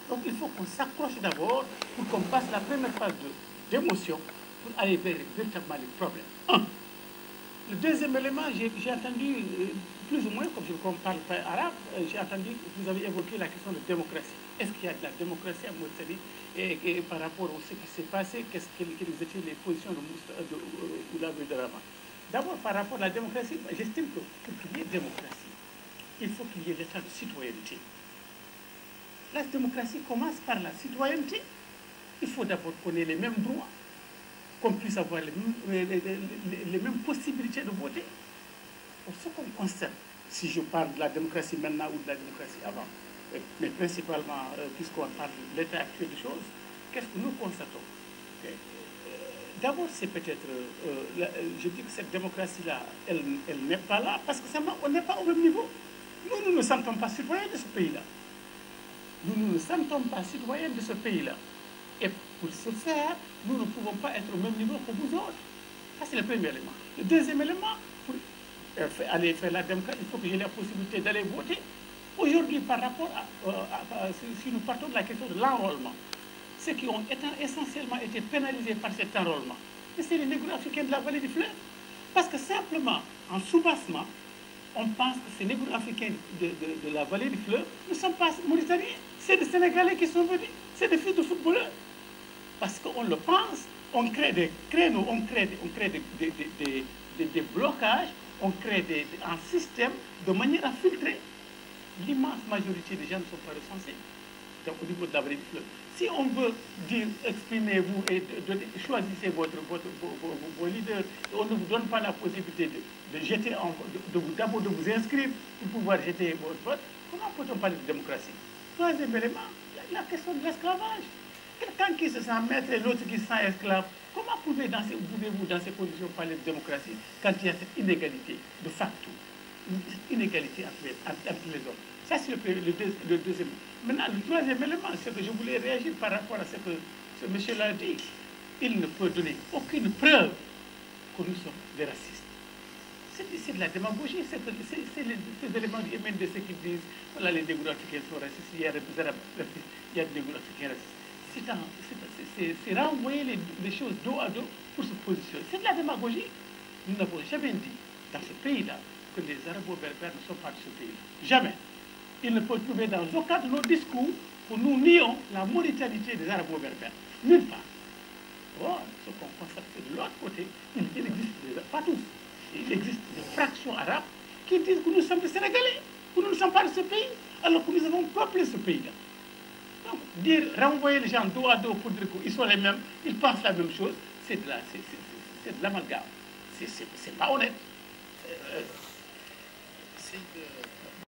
Donc il faut qu'on s'accroche d'abord pour qu'on passe la première phase d'émotion pour aller vers véritablement les problèmes. Un. Le deuxième élément, j'ai entendu, plus ou moins, comme je ne parle pas arabe, j'ai entendu que vous avez évoqué la question de démocratie. Est-ce qu'il y a de la démocratie à Mauritanie et par rapport à ce qui s'est passé, quelles étaient les positions de Oulabé de Rama? D'abord, par rapport à la démocratie, j'estime que pour qu'il y ait démocratie, il faut qu'il y ait l'état de citoyenneté. La démocratie commence par la citoyenneté. Il faut d'abord qu'on ait les mêmes droits, qu'on puisse avoir les mêmes possibilités de voter. Pour ce qu'on constate, si je parle de la démocratie maintenant ou de la démocratie avant, mais principalement, puisqu'on parle de l'état actuel des choses, qu'est-ce que nous constatons? D'abord, c'est peut-être, je dis que cette démocratie-là, elle n'est pas là, parce que on n'est pas au même niveau. Nous ne nous sentons pas citoyens de ce pays-là. Nous ne nous sentons pas citoyens de ce pays-là. Et pour ce faire, nous ne pouvons pas être au même niveau que vous autres. Ça, c'est le premier élément. Le deuxième élément, pour aller faire la démocratie, il faut que j'ai la possibilité d'aller voter. Aujourd'hui, par rapport si nous partons de la question de l'enrôlement, ceux qui ont essentiellement été pénalisés par cet enrôlement, c'est les négro-africains de la vallée du fleuve. Parce que simplement, en soubassement, on pense que ces négro-africains de la vallée du fleuve ne sont pas mauritaniens. C'est des Sénégalais qui sont venus. C'est des fils de footballeurs. Parce qu'on le pense, on crée des créneaux, on crée des blocages, on crée un système de manière à filtrer. L'immense majorité des gens ne sont pas recensés. Donc, au niveau de la vallée du fleuve. Si on veut dire, exprimez-vous et choisissez vos leaders, et on ne vous donne pas la possibilité de jeter, d'abord de vous inscrire pour pouvoir jeter votre vote, comment peut-on parler de démocratie? Troisième élément, la question de l'esclavage. Quelqu'un qui se sent maître et l'autre qui se sent esclave, comment pouvez-vous dans ces conditions parler de démocratie quand il y a cette inégalité de facto, cette inégalité entre les hommes? Ça, c'est le deuxième. Maintenant, le troisième élément, c'est que je voulais réagir par rapport à ce que ce monsieur-là dit. Il ne peut donner aucune preuve que nous sommes des racistes. C'est de la démagogie, c'est ces éléments du MND qui disent voilà, les négro-africains sont racistes, il y a des arabes racistes, il y a des négro-africains racistes. C'est renvoyer les choses dos à dos pour se positionner. C'est de la démagogie. Nous n'avons jamais dit dans ce pays-là que les arabo-berbères ne sont pas de ce pays-là. Jamais. Il ne peut trouver dans aucun de nos discours que nous nions la mauritanité des arabo-berbères. Nulle part. Or, ce qu'on constate, c'est de l'autre côté, il existe, pas tous, il existe des fractions arabes qui disent que nous sommes des Sénégalais, que nous ne sommes pas de ce pays, alors que nous avons peuplé ce pays-là. Donc, renvoyer les gens dos à dos pour dire qu'ils sont les mêmes, ils pensent la même chose, c'est de l'amalgame. C'est pas honnête.